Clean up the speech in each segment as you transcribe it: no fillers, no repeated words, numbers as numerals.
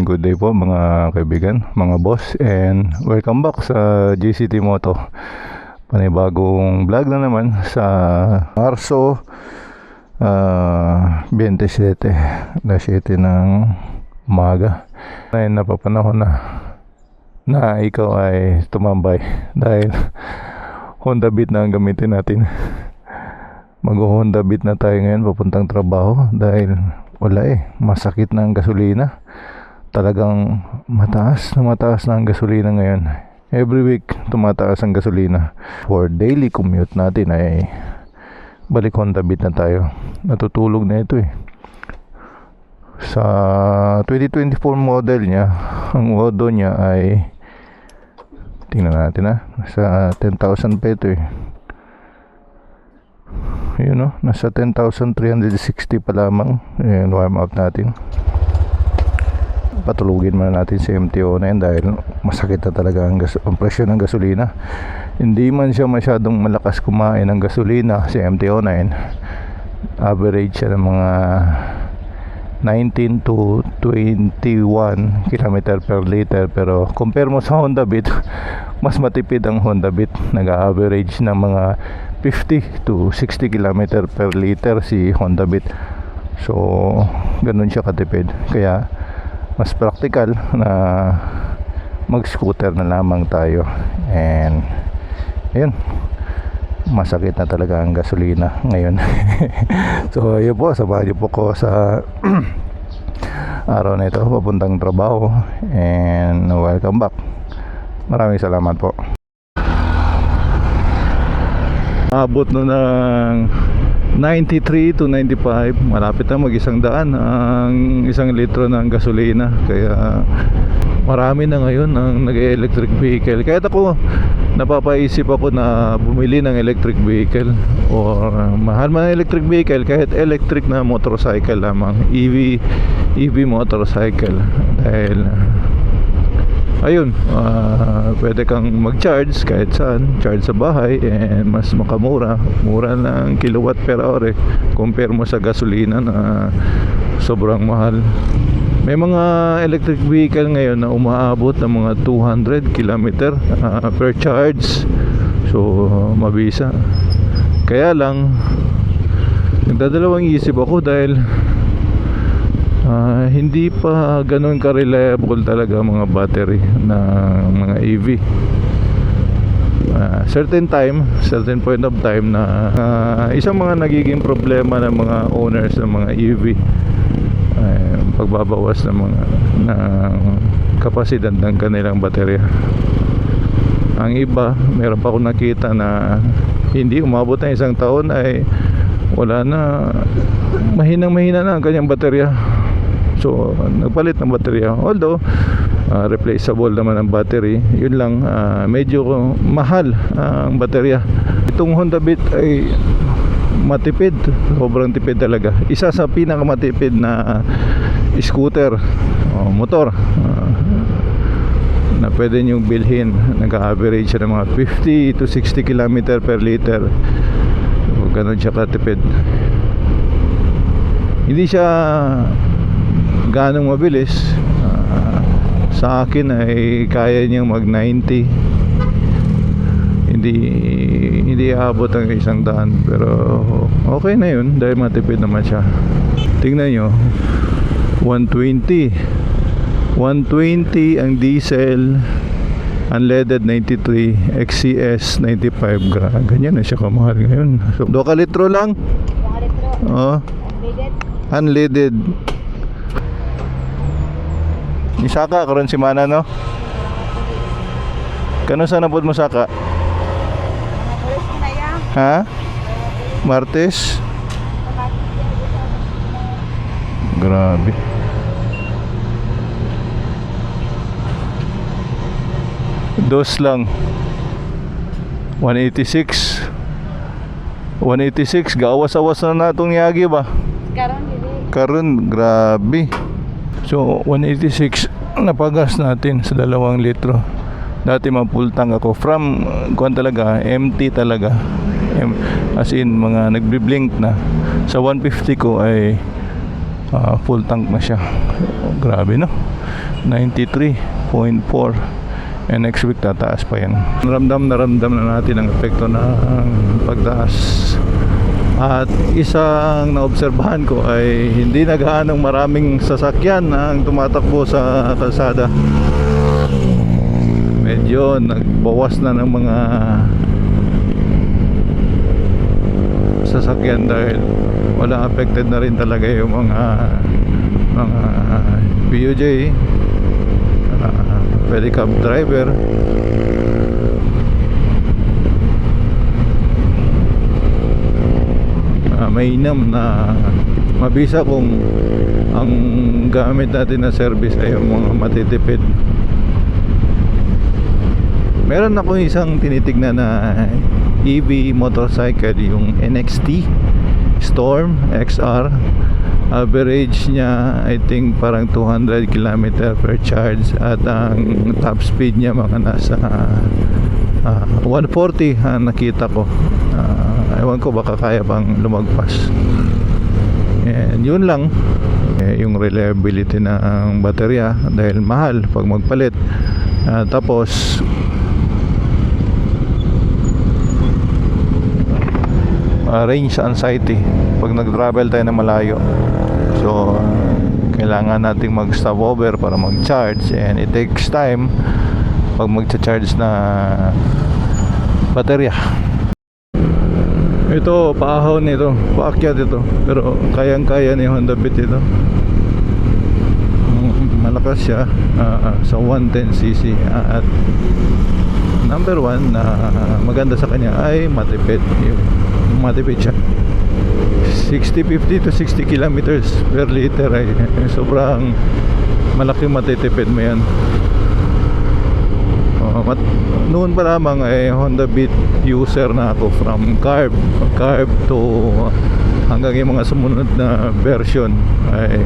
good day po mga kaibigan, mga boss, and welcome back sa GCT Moto. Panibagong vlog na naman sa Marso 27 ng umaga. Ngayon napapanahon na ikaw ay tumambay dahil Honda Beat na ang gamitin natin. Mag-Honda Beat na tayo ngayon papuntang trabaho dahil wala masakit na ang gasolina. Talagang mataas na ang gasolina ngayon. Every week tumataas ang gasolina. For daily commute natin ay balik Honda Beat na tayo. Natutulog na ito Sa 2024 model niya, ang odo niya ay tingnan natin sa 10,000 pa ito Yun nasa 10,360 pa lamang. Ayan, warm up natin. Patulugin muna natin si MT-09 dahil masakit na talaga ang presyo ng gasolina. Hindi man siya masyadong malakas kumain ng gasolina si MT-09. Average siya ng mga 19 to 21 km per liter, pero compare mo sa Honda Beat, mas matipid ang Honda Beat. Nag-average ng mga 50 to 60 km per liter si Honda Beat. So ganun siya katipid, kaya mas practical na mag-scooter na lamang tayo. And ayun, masakit na talaga ang gasolina ngayon. So ayun po, samahan niyo po ko sa araw na ito papuntang trabaho, and welcome back. Maraming salamat po. Abot na ng 93 to 95, malapit na mag-100 ang 1 litro ng gasolina. Kaya marami na ngayon ang nag-electric vehicle. Kaya ako napapaisip ako na bumili ng electric vehicle, or mahal man ang electric vehicle, kahit electric na motorcycle lamang, EV motorcycle. Dahil ayun, pwede kang mag-charge kahit saan, charge sa bahay, and mas makamura, mura ng kilowatt per hour compare mo sa gasolina na sobrang mahal. May mga electric vehicle ngayon na umaabot ng mga 200 km per charge. So mabisa. Kaya lang nagdadalawang isip ako dahil hindi pa ganun ka-reliable talaga mga battery ng mga EV. Certain point of time na isang mga nagiging problema ng mga owners ng mga EV, pagbabawas ng mga kapasidad ng kanilang baterya. Ang iba, meron pa akong nakita na hindi umabot ng 1 taon ay wala na, mahina na ang kanyang baterya. So nagpalit ng baterya, although replaceable naman ang battery. Yun lang, medyo mahal ang baterya. Itong Honda Beat ay matipid, sobrang tipid talaga. Isa sa pinakamatipid na scooter o motor na pwede nyong bilhin. Nag-average siya ng mga 50 to 60 km per liter. So, ganun siya katipid. Hindi siya ganong mabilis. Sa akin ay kaya niyang mag 90. Hindi aabot ang 100, pero okay na yun dahil matipid naman siya. Tingnan nyo, 120 ang diesel, unleaded 93, XCS 95. Ganyan na siya kamahal ngayon. So 2 litro lang. 2 litro. Unleaded. Ni Saka karon si Mana no. Kano sa nabod mo Saka? Ha? Martes? Grabe. Dos lang. 186. Gawas-awas na natong yagi ba? Karon grabe. So 186 napagas natin sa 2 litro. Dati full tank ako from kuan talaga, empty talaga, as in mga nagbi-blink na. Sa 150 ko ay Full tank na siya. Grabe no, 93.4. And next week tataas pa yan. Naramdam na natin ang epekto ng pagtaas. At isang naobserbahan ko ay hindi na gaanong maraming sasakyan ang tumatakbo sa kalsada. Medyo nagbawas na ng mga sasakyan dahil wala, affected na rin talaga yung mga BUJ, pedicab driver. Mainam na mabisa kung ang gamit natin na service ay yung mga matitipid. Meron ako isang tinitignan na EV motorcycle, yung NXT Storm XR. Average niya I think parang 200 km per charge, at ang top speed niya mga nasa 140 ang nakita ko. Ewan ko, baka kaya pang lumagpas. And yun lang, yung reliability ng baterya dahil mahal pag magpalit. Tapos range anxiety pag nag-travel tayo na malayo. So kailangan nating mag-stop over para mag-charge, and it takes time pag mag-charge na baterya. Ito, paahon nito, paakyat ito, pero kayang-kaya ni Honda Beat ito. Malakas siya sa 110cc, at number one na maganda sa kanya ay matipid. Matipid siya. 50 to 60 kilometers per liter ay sobrang malaking matitipid mo yan. Noon pa lamang ay Honda Beat user na ako, from carb to hanggang yung mga sumunod na version ay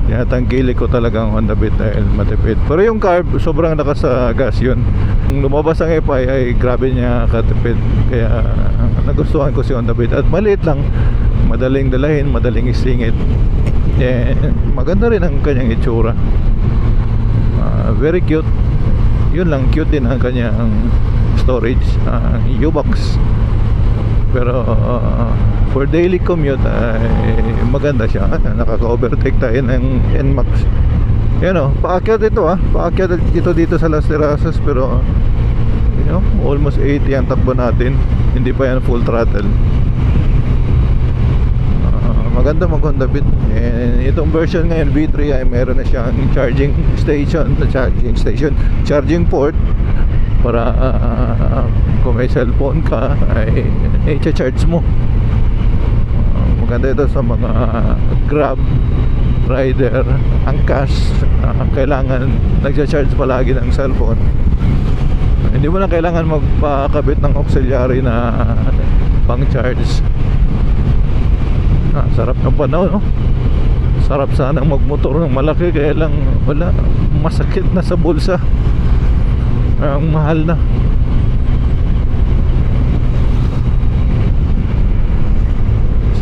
tinatangkilik ko talagang Honda Beat dahil matipid. Pero yung carb, sobrang lakas sa gas yun. Nung lumabas ang FI ay grabe niya katipid, kaya nagustuhan ko si Honda Beat. At maliit lang, madaling dalahin, madaling isingit, maganda rin ang kanyang itsura. Very cute. Yun lang, cute din ang kanyang storage, U-Box. Pero for daily commute ay maganda siya. Nakaka-overtake tayo ng NMAX. Yan o, paakyat ito paakyat ito dito sa Las Terrazas, pero almost 80 ang takbo natin. Hindi pa yan full throttle. Maganda mag-Honda Beat. And itong version ngayon V3 ay meron na siyang charging port para kung may cellphone ka ay i-charge mo. Maganda ito sa mga Grab rider, angkas, kailangan nagcha-charge palagi ng cellphone. Hindi mo na kailangan magpakabit ng auxiliary na pang-charge. Sarap ng panahon, no? Sarap sanang magmotor ng malaki, kaya lang wala, masakit na sa bulsa. Ang mahal na.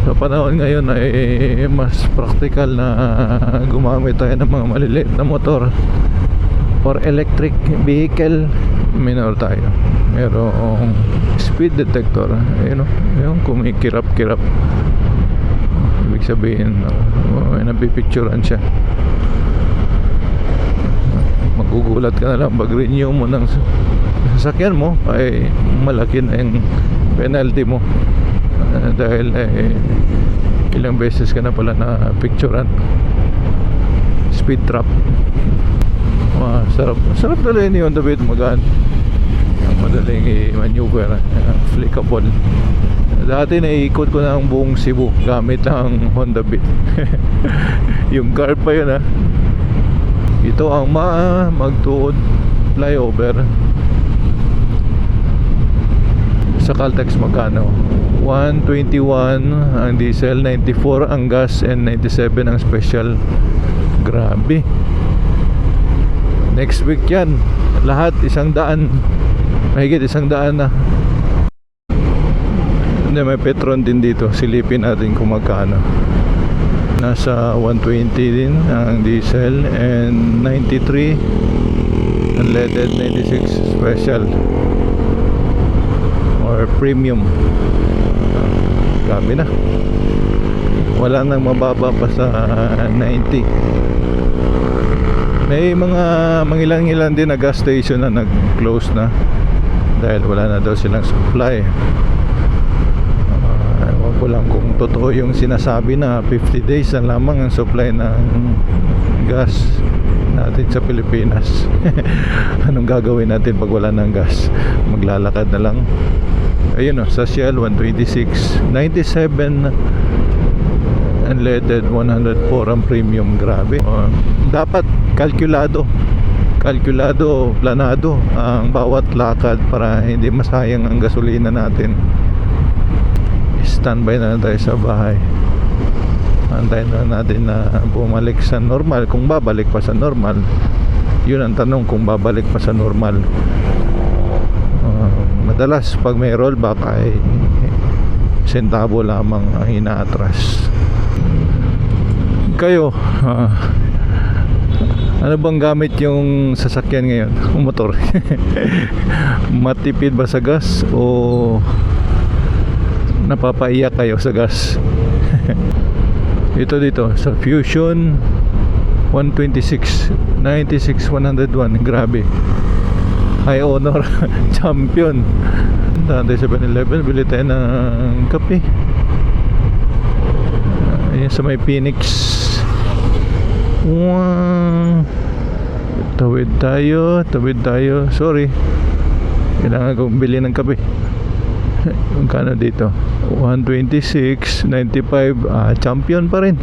Sa panahon ngayon ay mas practical na gumamit tayo ng mga maliliit na motor. For electric vehicle, minor tayo. Merong speed detector, yung kumikirap-kirap. Ibig sabihin, napipicturean siya. Magugulat ka na lang pag renew mo ng sasakyan mo, ay malaki na yung penalty mo, dahil ilang beses ka na pala na picturean. Speed trap. Sarap talaga yun yung Honda Beat, madaling i-maneuver, flickable. Dati naiikot ko na ang buong Cebu gamit ang Honda Beat. Yung car pa yun Ito ang magtuod flyover sa Caltex. Magkano? 121 ang diesel, 94 ang gas, and 97 ang special. Grabe. Next week yan, lahat 100, mahigit 100 na. Hindi, may Petron din dito. Silipin natin kung magkano. nasa 120 din ang diesel, and 93 unleaded, 96 special or premium. Grabe na, wala nang mababa pa sa 90. May mga mangilan-ilan din na gas station na nag-close na dahil wala na daw silang supply. Ewan ko lang kung totoo yung sinasabi na 50 days na lamang ang supply ng gas natin sa Pilipinas. Anong gagawin natin pag wala ng gas? Maglalakad na lang. Ayun o, sa Shell 126, 97 unleaded, 104 ang premium. Grabe. Dapat kalkulado, planado ang bawat lakad para hindi masayang ang gasolina natin. Standby na tayo sa bahay, antayin na natin na bumalik sa normal, kung babalik pa sa normal. Yun ang tanong, kung babalik pa sa normal. Madalas pag may rollback ay sentabo lamang ang inaatras. Kayo, ano bang gamit yung sasakyan ngayon? Motor. Matipid ba sa gas o napapaiyak kayo sa gas? Ito dito sa Fusion 126, 96, 101. Grabe, high honor. Champion. Dati 7-Eleven, bili tayo ng kape. Ayan sa may Phoenix. Wow. Tawid tayo. Sorry, kailangan kong bili ng kape. Magkano dito? 126, 95. Champion pa rin.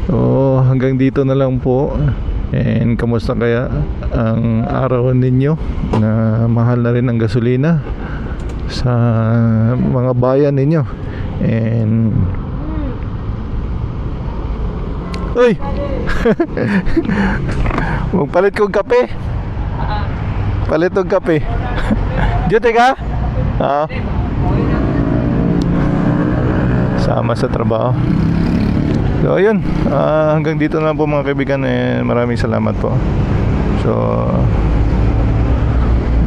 So hanggang dito na lang po. And kamusta kaya ang araw ninyo na mahal na rin ang gasolina sa mga bayan ninyo? And uy! Magpalit kong kape. Palit kong kape. Duty ka? Sama sa trabaho. So ayun, hanggang dito na po mga kaibigan, maraming salamat po. So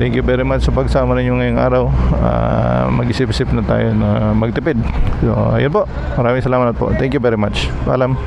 thank you very much sa pagsama ninyo ngayong araw. Mag-isip-isip na tayo na magtipid. So ayun po, maraming salamat po. Thank you very much. Paalam.